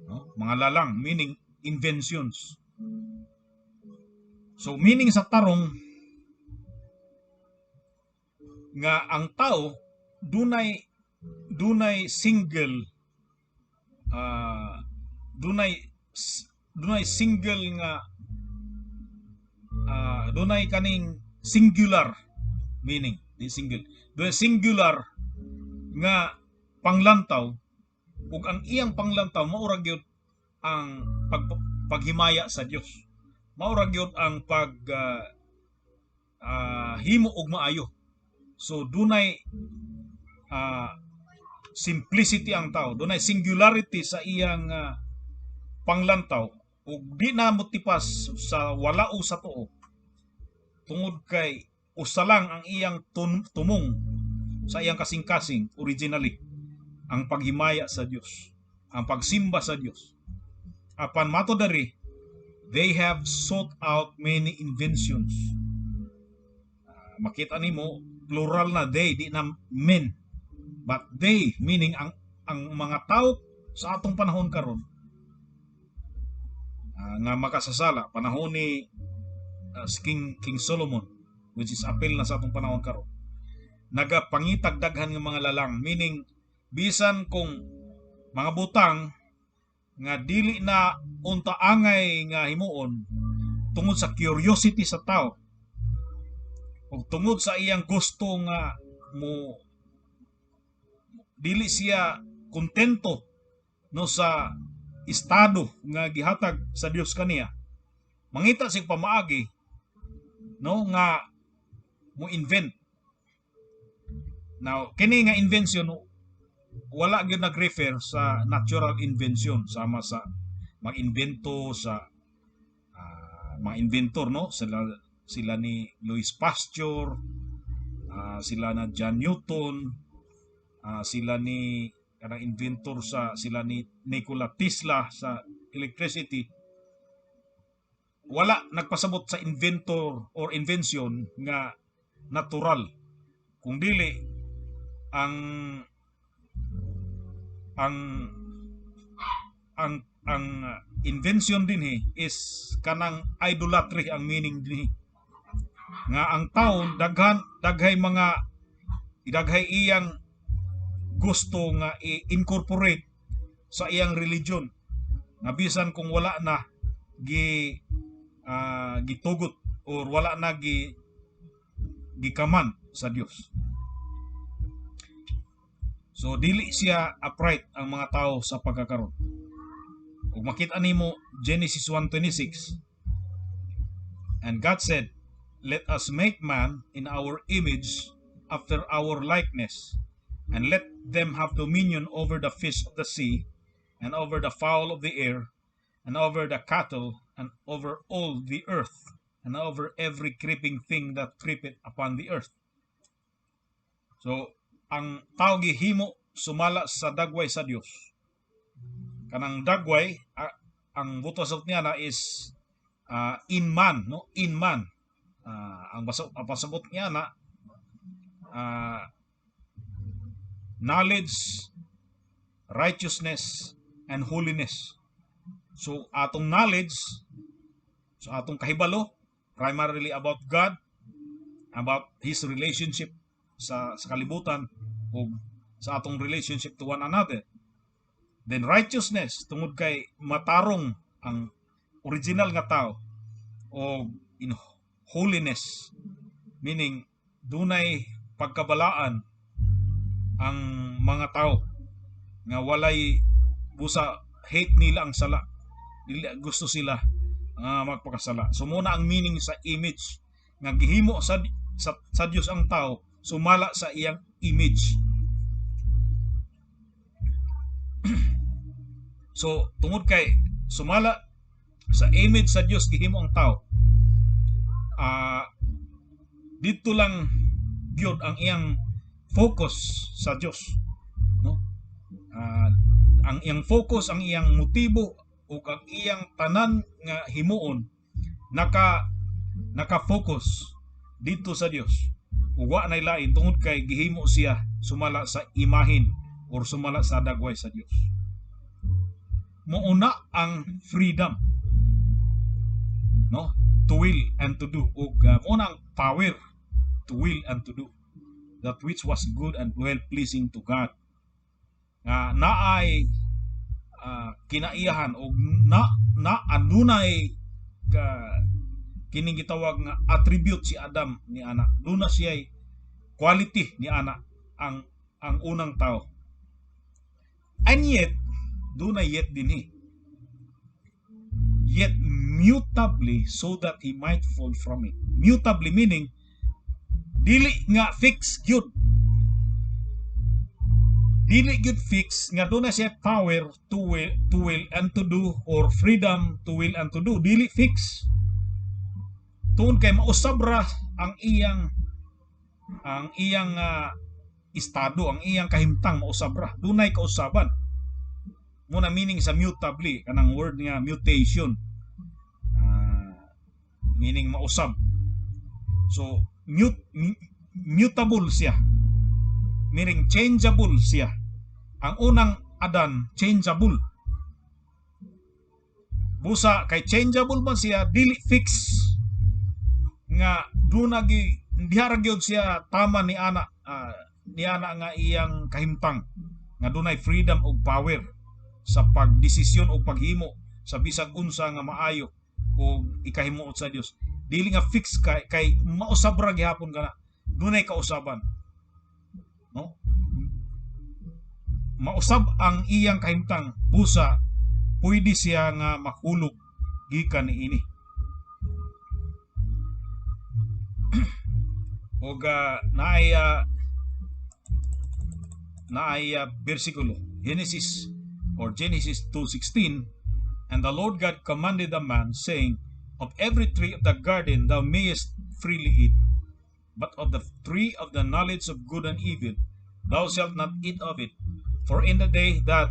No? Mga lalang meaning inventions. So meaning sa tarong nga ang tao dunay single dunay single nga dunay kaning singular meaning di single dunay singular nga panglantaw ug ang iyang panglantaw mao ra gyud ang paghimaya sa Dios, mao ra gyud ang himo og maayo. So dunay simplicity ang tao, dunay singularity sa iyang panglantaw ug di na motipas sa wala o sa tuo tungod kay usa lang ang iyang tumong sa iyang kasing-kasing originally ang paghimaya sa Dios, ang pagsimba sa Dios. Apan mato dari, they have sought out many inventions. Makita nimo plural na they, di na men. But they, meaning ang mga tao sa atong panahon karon nga makasasala, panahon ni King Solomon, which is apil na sa atong panahon karon, nagapangitag daghan nga mga lalang, meaning bisan kung mga butang nga dili na unta angay nga himuon tungod sa curiosity sa tao ug tungod sa iyang gusto nga mo dili siya kontento no sa estado nga gihatag sa Dios kaniya, mangita sig pamaagi, no, nga mo invent. Now kini nga invention wala gyud nag-refer sa natural invention sama sa mag-invento sa mga inventor, no, sila ni Louis Pasteur, sila na John Newton, sila ni kanang inventor sila ni Nikola Tesla sa electricity. Wala nagpasabot sa inventor or invention nga natural, kung dili ang ang invention dinhi is kanang idolatry ang meaning dinhi, nga ang tao daghay iyang gusto nga i-incorporate sa iyang religion, nga bisan kung wala na gitugot or wala na gikaman sa Dios. So dili siya upright ang mga tao sa pagkakaroon. Kung makita nimo Genesis 1:26, and God said, "Let us make man in our image, after our likeness, and let them have dominion over the fish of the sea, and over the fowl of the air, and over the cattle, and over all the earth, and over every creeping thing that creepeth upon the earth." So ang tao gihimo sumala sa dagway sa Dios. Kanang dagway, ang butasot niya na is in man, no, in man. Ang pasabot niya na knowledge, righteousness, and holiness. So atong knowledge, so atong kahibalo, primarily about God, about His relationship sa kalibutan, o sa atong relationship to one another. Then righteousness, tungod kay matarong ang original nga tao, o in holiness, meaning dunay pagkabalaan ang mga tao nga walay busa hate nila ang sala, dili gusto sila magpakasala. So muna ang meaning sa image, nga gihimo sa Dios ang tao sumala sa iyang image. So tungod kay sumala sa image sa Dios gihimo ang tao, dito lang gyud ang iyang focus sa Dios, no? Ang iyang focus, ang iyang motibo, ug ang iyang tanan nga himuon naka-focus dito sa Dios. Ug wa nay lain tungod kay gihimo siya sumala sa imahin or sumala sa dagway sa Dios. Mouna ang freedom, no, to will and to do, ug mouna ang power to will and to do that which was good and well pleasing to God. Naay kinaiyahan o adunay kining gitawag nga attribute si Adam ni ana. Duna siya quality ni ana ang unang tao. And yet dunay yet dinhi. Yet mutably, so that he might fall from it. Mutably meaning dili nga fix gyud. Dili gyud fix nga doon na siya power to will and to do, or freedom to will and to do. Dili fix. Tuon kay mausabra ang iyang estado, ang iyang kahimtang mausabra. Dunay kausaban. Muna meaning sa mutably, kanang word nga mutation. Meaning mausab. So mutable siya. Meaning changeable siya. Ang unang Adan, changeable. Busa kay changeable man siya, dili fix. Nga dihara gyud siya tama ni ana nga iyang kahimtang. Nga dunay freedom og power sa pagdesisyon o paghimo sa bisag unsa nga maayo o ikahimuot sa Dios. Dili nga fix kay mausabra gihapon kana. Dunay kausaban. No? Mausab ang iyang kahimtang, busa pwede siya nga makulog gikan niini. og naay bersikulo Genesis 2:16. And the Lord God commanded the man, saying, Of every tree of the garden thou mayest freely eat, but of the tree of the knowledge of good and evil thou shalt not eat of it, for in the day that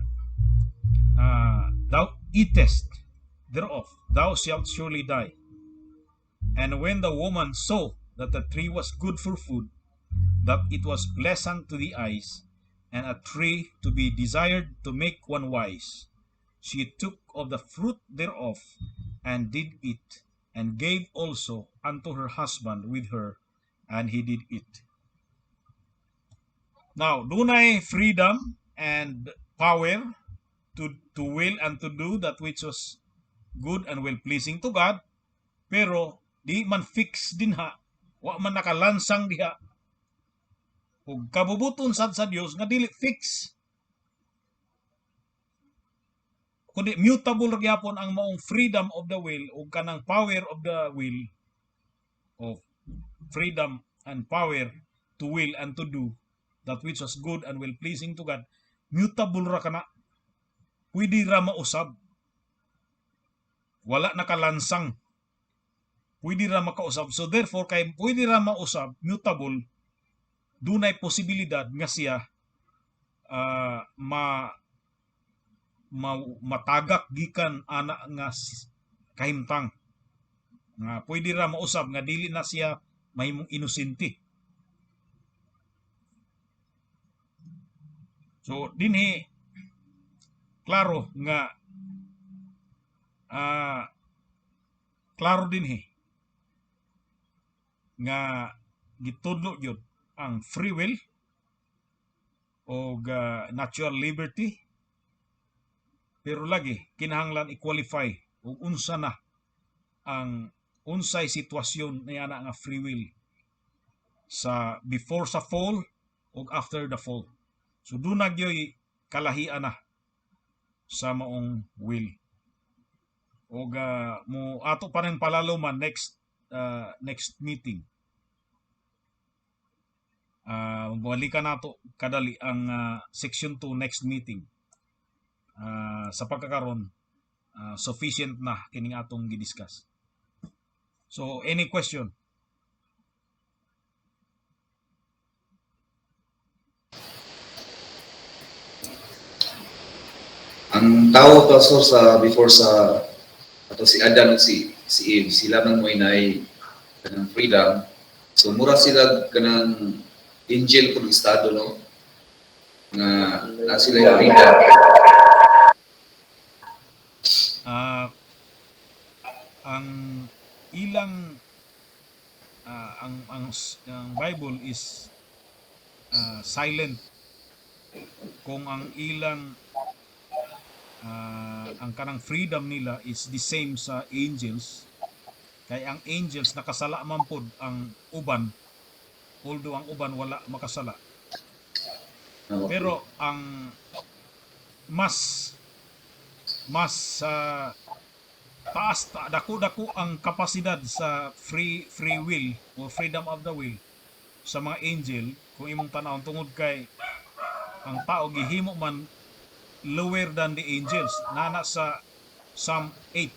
thou eatest thereof thou shalt surely die. And when the woman saw that the tree was good for food, that it was pleasant to the eyes, and a tree to be desired to make one wise, she took of the fruit thereof, and did eat, and gave also unto her husband with her, and he did eat. Now, dunay freedom and power to will and to do that which was good and well pleasing to God, pero di man fix din ha, wa man nakalansang diha, ug kabubuton sad sa Dios nga dili fix, kundi mutable gyapon ang maong freedom of the will ug kanang power of the will, of freedom and power to will and to do that which was good and well pleasing to God. Mutable ra kana, pwede ra mausab, wala nakalansang, pwede ra makausab. So therefore kay pwede ra mausab, mutable, dunay posibilidad nga siya matagak gikan ana nga kahimtang, nga pwede ra mausab nga dili na siya mahimong inosente. So dinhi klaro nga klaro dinhi nga gitudlo gyud ang free will o natural liberty, pero lagi kinahanglan i-qualify ug unsa na ang unsay sitwasyon ni ana nga free will sa before sa fall ug after the fall. So doon na gyoy kalahian na sa maong will. O mo ato pa rin palaluman next meeting. Balikan nato kadali ang section 2 next meeting. Sa pagkakaron, sufficient na kining atong gidiscuss. So any question? Ang tao pastor sa before sa ato si Adam ug si Eve, sila man mo inay kanang freedom. So mura sila kanang angel kung estado, no, nga na sila yung freedom. Ang ilang ang Bible is silent kung ang ilang ang kanang freedom nila is the same sa angels, kay ang angels nakasala man pod ang uban, although ang uban wala makasala. Pero ang mas taas, dako ang kapasidad sa free will o freedom of the will sa mga angel kung imong tanawon, tungod kay ang tao gihimo man lower than the angels. Nana sa Psalm 8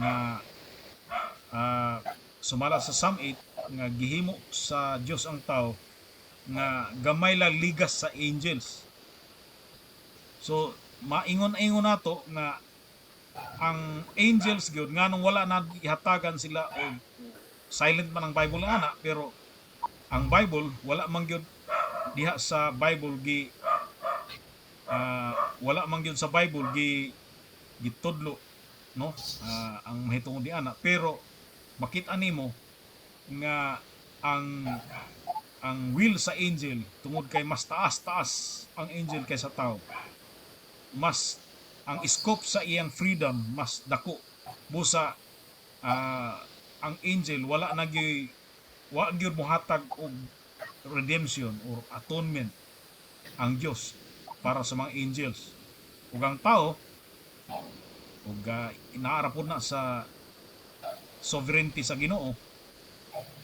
nga sumala sa Psalm 8 nga gihimo sa Dios ang tao nga gamay lang ligas sa angels. So maingon-ingon nato nga ang angels gyud nganong wala na ihatagan sila o silent man ang Bible ana, pero ang Bible wala man gyud diha sa Bible wala man gyud sa Bible gitudlo, no, ang mahitungod di ana, pero makita nimo nga ang will sa angel tungod kay mas taas ang angel kaysa tao, mas ang scope sa iyang freedom mas dako busa ang angel wala na gyud mohatag og redemption or atonement ang Dios para sa mga angels. Ug ang tao ug inaara pod na sa sovereignty sa Ginoo,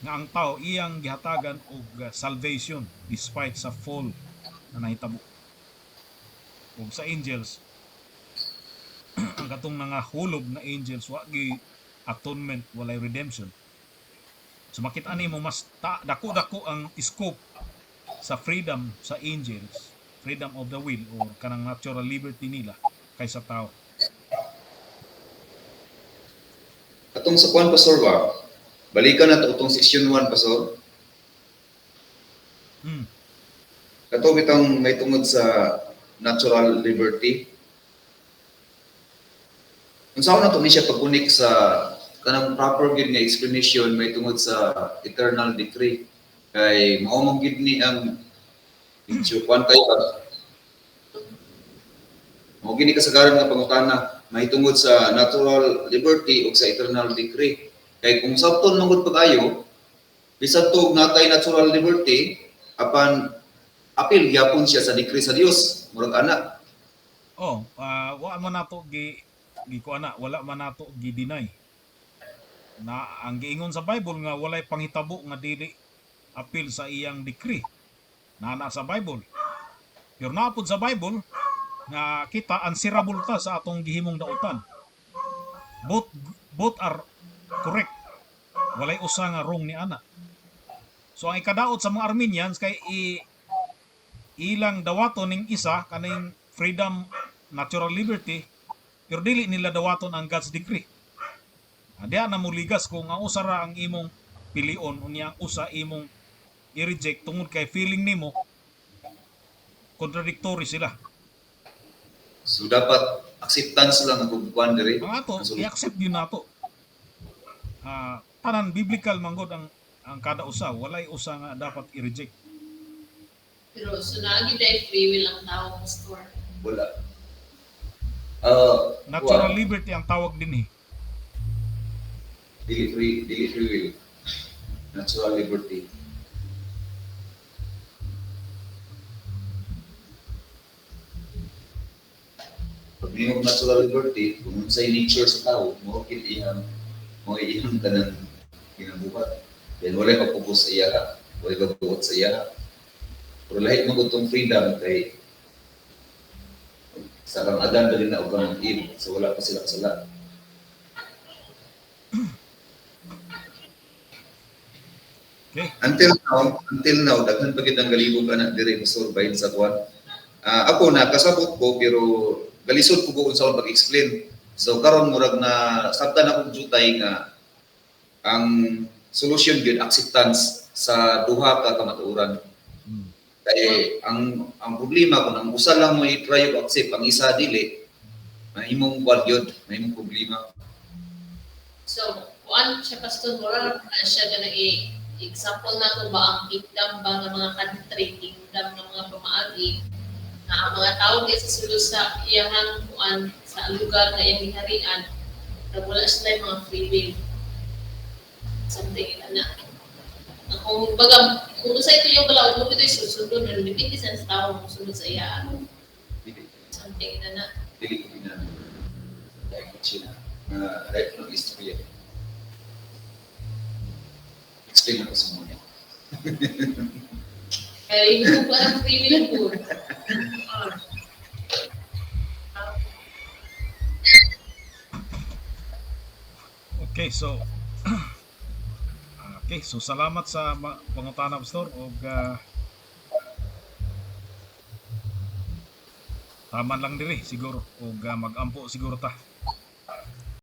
nga ang tao iyang gihatagan og salvation despite sa fall na nahitabo. Ug sa angels ang katong nga hulob na angels wa gi atonement, walay redemption. So makita nimo mas dako-dako ang scope sa freedom sa angels, freedom of the will or kanang natural liberty nila kaysa tao. Atong sa kwan pastor ba? Balikan na to itong section 1 pastor. Kato bitang may tungod sa natural liberty. Unsa na to ni siya pag-unik sa kanang proper gid nga explanation may tungod sa eternal decree. Kay mao man gid ni ang issue kwan kay mao gini kasagaran nga pangutana may tungod sa natural liberty ug sa eternal decree. Kay kung sabton mangud pag-ayo bisag tug natay natural liberty apan apil gyapon siya sa decree sa Dios murag ana. Wa man nato wala man nato gi-deny na ang giingon sa Bible nga walay panghitabo nga dili apil sa iyang decree. Nana sa Bible. Pero napod sa Bible nga kita answerable ta sa atong gihimong dautan. Both are correct. Walay usa nga wrong ni ana. So ang ikadaot sa mga Armenians kay ilang dawaton ning isa kaning freedom, natural liberty, pero dili nila dawaton ang God's decree. Diya na mo ligas kung ang usa ra ang imong pilion unya ang usa imong i-reject tungod kay feeling nimo contradictory sila. So dapat acceptance lang ang kubukuan diri. Ang ato i-accept yun nato. Tanan biblical manggod ang kada usa, walay usa nga dapat i-reject. Pero so naagi dai free will ang tao pastor. Wala. Natural liberty ang tawag din eh. Dili free will. Natural liberty. Pag may natural liberty, kung sa nature sa tao, mo iyang kanang ginabuhat. Then wala pagpupos sa iya, wala pagbuot sa iya. Pero lahit mo itong freedom kay sa kang Adan dali na ugang Eve, so wala pa sila kasala. Okay. Until now, daghan pa gid ang galibog anak diri survive sa kwan. Ako na kasabot ko pero galisod ko kung sa pag-explain. So karon murag na sabtan akong jutay nga ang solution gyud acceptance sa duha ka kamatuoran. Kaya ang problema kung ang usa lang mo i-try og accept ang isa dili, mahimong kwal gyud, mahimong problema. So, kuan siya pastor moral siya gana example nato ba ang kingdom ba ng mga country, kingdom ng mga pamaagi na ang mga tao di sa sulod sa iyang kuan sa lugar na iyang giharian na wala sila mga free will. Something na. Kung baga, kung sa ito yung balaod mo, ito yung susunod na depende sa tao kung sunod sa iya. Something na. Dili ko na. Dahil ko siya na right ng istorya. Explain ako sa mga. Kaya hindi ko parang free will po. Okay, so salamat sa pangutana pastor og taman lang diri siguro og mag-ampo siguro ta.